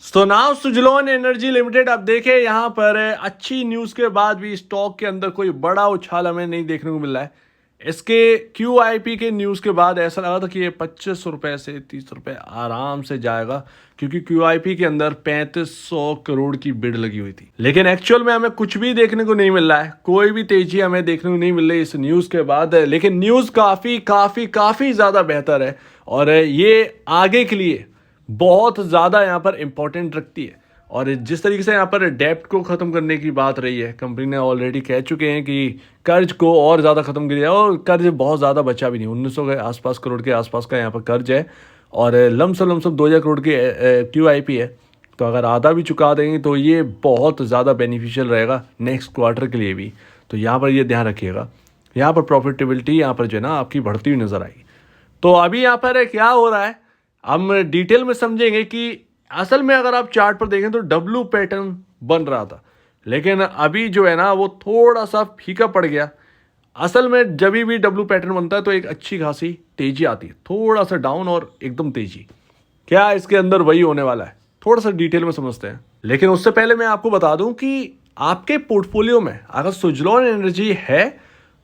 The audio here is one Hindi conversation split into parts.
So now Suzlon energy limited. अब देखें यहाँ पर अच्छी न्यूज़ के बाद भी स्टॉक के अंदर कोई बड़ा उछाल हमें नहीं देखने को मिल रहा है। इसके QIP के न्यूज़ के बाद ऐसा लगा था कि ये 25 रुपये से 30 रुपये आराम से जाएगा, क्योंकि QIP के अंदर 3500 करोड़ की बिड लगी हुई थी। लेकिन एक्चुअल में हमें कुछ भी देखने को नहीं मिल रहा है, कोई भी तेजी हमें देखने को नहीं मिल रही इस न्यूज़ के बाद। लेकिन न्यूज़ काफ़ी काफ़ी काफ़ी ज़्यादा बेहतर है और ये आगे के लिए बहुत ज़्यादा यहाँ पर इम्पोर्टेंट रखती है। और जिस तरीके से यहाँ पर डेप्ट को ख़त्म करने की बात रही है, कंपनी ने ऑलरेडी कह चुके हैं कि कर्ज को और ज़्यादा ख़त्म किया, और कर्ज बहुत ज़्यादा बचा भी नहीं, 1900 के आसपास करोड़ के आसपास का यहाँ पर कर्ज है और लमसम 2000 करोड़ की QIP है। तो अगर आधा भी चुका देंगे तो ये बहुत ज़्यादा बेनिफिशियल रहेगा नेक्स्ट क्वार्टर के लिए भी। तो यहाँ पर ये ध्यान रखिएगा, यहाँ पर प्रॉफिटेबिलिटी यहाँ पर जो है ना आपकी बढ़ती हुई नज़र आएगी। तो अभी यहाँ पर क्या हो रहा है हम डिटेल में समझेंगे कि असल में अगर आप चार्ट पर देखें तो डब्लू पैटर्न बन रहा था, लेकिन अभी जो है ना वो थोड़ा सा फीका पड़ गया। असल में जब भी डब्लू पैटर्न बनता है तो एक अच्छी खासी तेजी आती है, थोड़ा सा डाउन और एकदम तेजी। क्या इसके अंदर वही होने वाला है, थोड़ा सा डिटेल में समझते हैं। लेकिन उससे पहले मैं आपको बता दूं कि आपके पोर्टफोलियो में अगर सुजलॉन एनर्जी है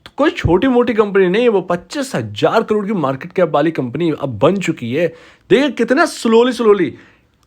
तो कोई छोटी मोटी कंपनी नहीं है, वो 25,000 करोड़ की मार्केट कैप वाली कंपनी अब बन चुकी है। देखिए कितना स्लोली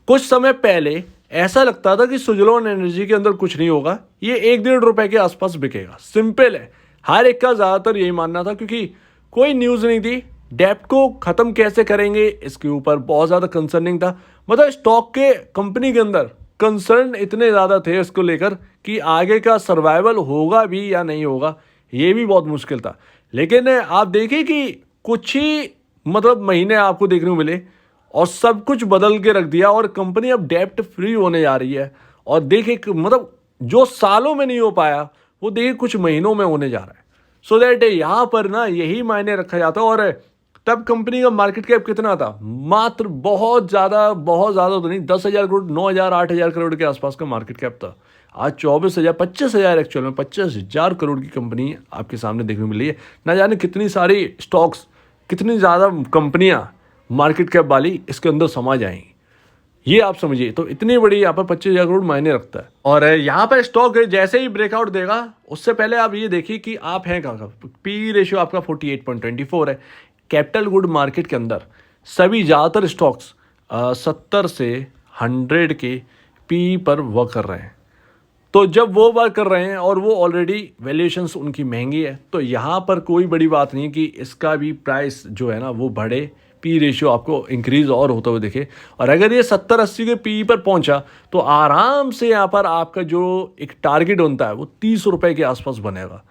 कुछ समय पहले ऐसा लगता था कि सुजलॉन एनर्जी के अंदर कुछ नहीं होगा, ये 1-1.5 रुपए के आसपास बिकेगा। सिंपल है, हर एक का ज़्यादातर यही मानना था, क्योंकि कोई न्यूज़ नहीं थी। डेप्ट को ख़त्म कैसे करेंगे इसके ऊपर बहुत ज़्यादा कंसर्निंग था, मतलब स्टॉक के कंपनी के अंदर कंसर्न इतने ज़्यादा थे इसको लेकर कि आगे का सर्वाइवल होगा भी या नहीं होगा, ये भी बहुत मुश्किल था। लेकिन आप देखिए कि कुछ ही मतलब महीने आपको देखने को मिले और सब कुछ बदल के रख दिया, और कंपनी अब डेप्ट फ्री होने जा रही है। और देखिए मतलब जो सालों में नहीं हो पाया वो देखिए कुछ महीनों में होने जा रहा है। सो दैट यहाँ पर ना यही मायने रखा जाता है। और तब कंपनी का मार्केट कैप कितना था, मात्र बहुत ज़्यादा तो नहीं, 10,000 करोड़, 9,000 8,000 करोड़ के आसपास का मार्केट कैप था। आज 24,000 25,000, एक्चुअल में 25,000 करोड़ की कंपनी आपके सामने देखने को मिली है। ना जाने कितनी सारी स्टॉक्स, कितनी ज़्यादा कंपनियां मार्केट कैप वाली इसके अंदर समा जाएंगी, ये आप समझिए। तो इतनी बड़ी यहाँ पर 25,000 करोड़ मायने रखता है। और यहाँ पर स्टॉक जैसे ही ब्रेकआउट देगा उससे पहले आप ये देखिए कि आप हैं कहाँ का। पी रेशियो आपका 48.24 है। कैपिटल गुड मार्केट के अंदर सभी ज़्यादातर स्टॉक्स 70 से 100 के पी पर वर्क कर रहे हैं। तो जब वो वर्क कर रहे हैं और वो ऑलरेडी वैल्यूएशंस उनकी महंगी है, तो यहाँ पर कोई बड़ी बात नहीं कि इसका भी प्राइस जो है ना वो बढ़े, पी रेशियो आपको इंक्रीज और होता हुआ दिखे। और अगर ये 70-80 के पी पर पहुंचा तो आराम से यहाँ पर आपका जो एक टारगेट बनता है वो 30 रुपये के आसपास बनेगा।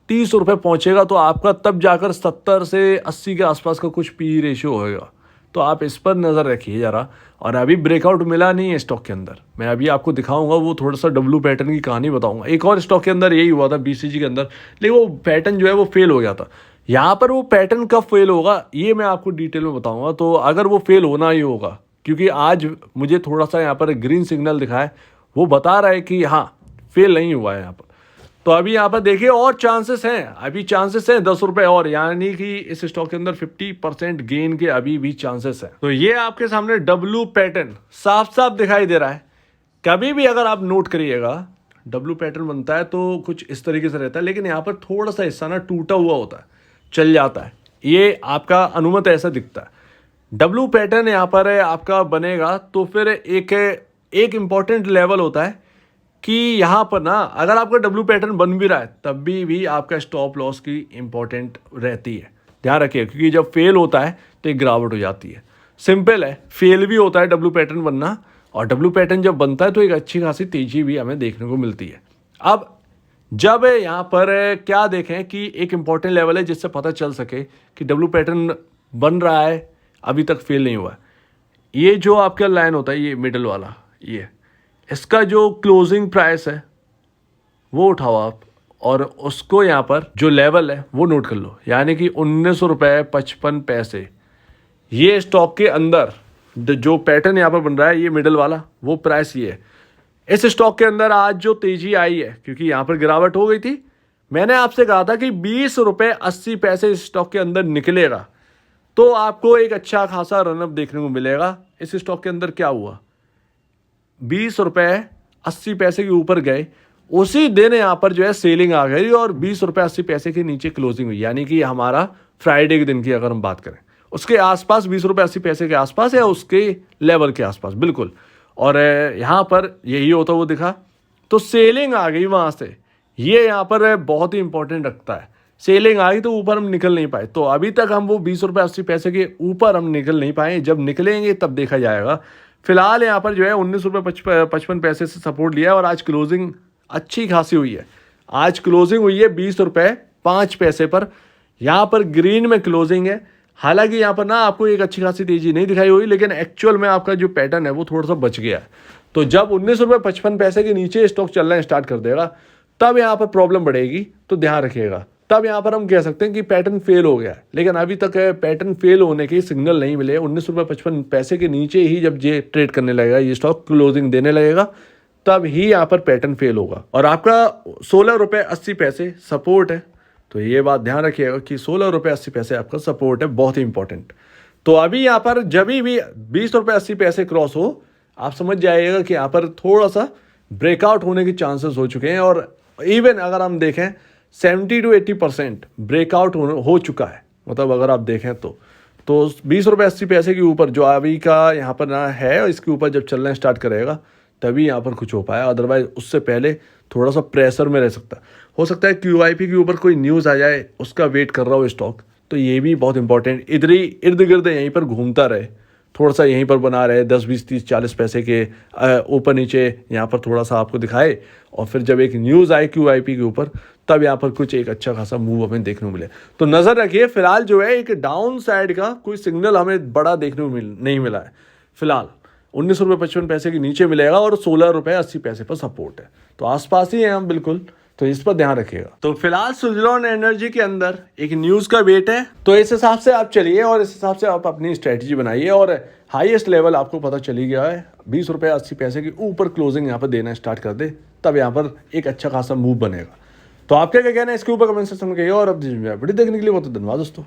30 रुपये पहुंचेगा तो आपका तब जाकर 70 से 80 के आसपास का कुछ पी रेशियो होएगा। तो आप इस पर नज़र रखिए ज़रा। और अभी ब्रेकआउट मिला नहीं है स्टॉक के अंदर, मैं अभी आपको दिखाऊंगा, वो थोड़ा सा डब्लू पैटर्न की कहानी बताऊंगा। एक और स्टॉक के अंदर यही हुआ था BCG के अंदर, लेकिन वो पैटर्न जो है वो फेल हो गया था। यहाँ पर वो पैटर्न कब फेल होगा ये मैं आपको डिटेल में बताऊंगा। तो अगर वो फेल होना ही होगा, क्योंकि आज मुझे थोड़ा सा यहाँ पर ग्रीन सिग्नल दिखा है, वो बता रहा है कि हाँ फेल नहीं हुआ है यहाँ पर। तो अभी यहाँ पर देखिए और चांसेस हैं, अभी चांसेस हैं 10 रुपए और, यानी कि इस स्टॉक के अंदर 50% गेन के अभी भी चांसेस हैं। तो ये आपके सामने डब्लू पैटर्न साफ साफ दिखाई दे रहा है। कभी भी अगर आप नोट करिएगा डब्लू पैटर्न बनता है तो कुछ इस तरीके से रहता है, लेकिन यहाँ पर थोड़ा सा हिस्सा ना टूटा हुआ होता है, चल जाता है, ये आपका अनुमत ऐसा दिखता है। डब्लू पैटर्न यहाँ पर आपका बनेगा तो फिर एक इंपॉर्टेंट लेवल होता है कि यहाँ पर ना अगर आपका डब्लू पैटर्न बन भी रहा है तब भी आपका स्टॉप लॉस की इंपॉर्टेंट रहती है, ध्यान रखिए। क्योंकि जब फेल होता है तो एक गिरावट हो जाती है। सिंपल है, फेल भी होता है डब्लू पैटर्न बनना, और डब्लू पैटर्न जब बनता है तो एक अच्छी खासी तेजी भी हमें देखने को मिलती है। अब जब यहाँ पर क्या देखें कि एक इंपॉर्टेंट लेवल है जिससे पता चल सके कि डब्लू पैटर्न बन रहा है, अभी तक फेल नहीं हुआ है। ये जो आपका लाइन होता है, ये मिडल वाला, ये इसका जो क्लोजिंग प्राइस है वो उठाओ आप, और उसको यहाँ पर जो लेवल है वो नोट कर लो, यानी कि 19 रुपये 55 पैसे। ये स्टॉक के अंदर जो पैटर्न यहाँ पर बन रहा है, ये मिडल वाला वो प्राइस ये है। इस स्टॉक के अंदर आज जो तेजी आई है, क्योंकि यहाँ पर गिरावट हो गई थी, मैंने आपसे कहा था कि 20 रुपये 80 पैसे इस स्टॉक के अंदर निकलेगा तो आपको एक अच्छा खासा रनअप देखने को मिलेगा। इस स्टॉक के अंदर क्या हुआ, 20 रुपये 80 पैसे के ऊपर गए, उसी दिन यहाँ पर जो है सेलिंग आ गई और 20 रुपये 80 पैसे के नीचे क्लोजिंग हुई। यानी कि हमारा फ्राइडे के दिन की अगर हम बात करें, उसके आसपास 20 रुपये 80 पैसे के आसपास या उसके लेवल के आसपास बिल्कुल। और यहाँ पर यही होता वो दिखा, तो सेलिंग आ गई वहाँ से। ये यहाँ पर बहुत ही इंपॉर्टेंट रखता है। सेलिंग आ गई तो ऊपर हम निकल नहीं पाए, तो अभी तक हम वो 20 रुपये 80 पैसे के ऊपर हम निकल नहीं पाए। जब निकलेंगे तब देखा जाएगा। फिलहाल यहाँ पर जो है 19 रुपये 55 पैसे से सपोर्ट लिया और आज क्लोजिंग अच्छी खासी हुई है। आज क्लोजिंग हुई है 20 रुपये 5 पैसे पर। यहाँ पर ग्रीन में क्लोजिंग है। हालांकि यहाँ पर ना आपको एक अच्छी खासी तेजी नहीं दिखाई हुई, लेकिन एक्चुअल में आपका जो पैटर्न है वो थोड़ा सा बच गया है। तो जब 19 रुपये 55 पैसे के नीचे स्टॉक चलना स्टार्ट कर देगा तब यहाँ पर प्रॉब्लम बढ़ेगी, तो ध्यान रखिएगा। तब यहाँ पर हम कह सकते हैं कि पैटर्न फेल हो गया है, लेकिन अभी तक पैटर्न फेल होने के सिग्नल नहीं मिले। 19 रुपये 55 पैसे के नीचे ही जब ये ट्रेड करने लगेगा, ये स्टॉक क्लोजिंग देने लगेगा, तब ही यहाँ पर पैटर्न फेल होगा। और आपका 16 रुपये 80 पैसे सपोर्ट है, तो ये बात ध्यान रखिएगा कि 16 रुपये 80 पैसे आपका सपोर्ट है, बहुत ही इंपॉर्टेंट। तो अभी यहाँ पर जब भी 20 रुपये 80 पैसे क्रॉस हो, आप समझ जाइएगा कि यहाँ पर थोड़ा सा ब्रेकआउट होने के चांसेस हो चुके हैं। और इवन अगर हम देखें 70 to 80% ब्रेकआउट हो चुका है। मतलब अगर आप देखें तो 20 रुपये 80 पैसे के ऊपर जो अभी का यहाँ पर ना है, इसके ऊपर जब चलना स्टार्ट करेगा तभी यहाँ पर कुछ हो पाया। अदरवाइज उससे पहले थोड़ा सा प्रेशर में रह सकता है। हो सकता है QIP के ऊपर कोई न्यूज़ आ जाए, उसका वेट कर रहा हो स्टॉक, तो ये भी बहुत इंपॉर्टेंट। इधर ही इर्द गिर्द यहीं पर घूमता रहे, थोड़ा सा यहीं पर बना रहे, 10 20 30 40 पैसे के ऊपर नीचे यहाँ पर थोड़ा सा आपको दिखाए, और फिर जब एक न्यूज़ आए QIP के ऊपर तब यहाँ पर कुछ एक अच्छा खासा मूव हमें देखने को मिले। तो नज़र रखिए। फिलहाल जो है एक डाउन साइड का कोई सिग्नल हमें बड़ा देखने को नहीं मिला है। फिलहाल 19 रुपये 55 पैसे के नीचे मिलेगा और 16 रुपये 80 पैसे पर सपोर्ट है, तो आसपास ही है हम बिल्कुल, तो इस पर ध्यान रखिएगा। तो फिलहाल सुज़लॉन एनर्जी के अंदर एक न्यूज़ का वेट है, तो इस हिसाब से आप चलिए और इस हिसाब से आप अपनी स्ट्रेटजी बनाइए। और हाईएस्ट लेवल आपको पता चली गया है, 20 रुपये 80 पैसे के ऊपर क्लोजिंग यहाँ पर देना स्टार्ट कर दे, तब यहाँ पर एक अच्छा खासा मूव बनेगा। तो आपका क्या कहना है इसके ऊपर कमेंट सेक्शन में कहिए। और अब वीडियो देखने के लिए बहुत धन्यवाद दोस्तों।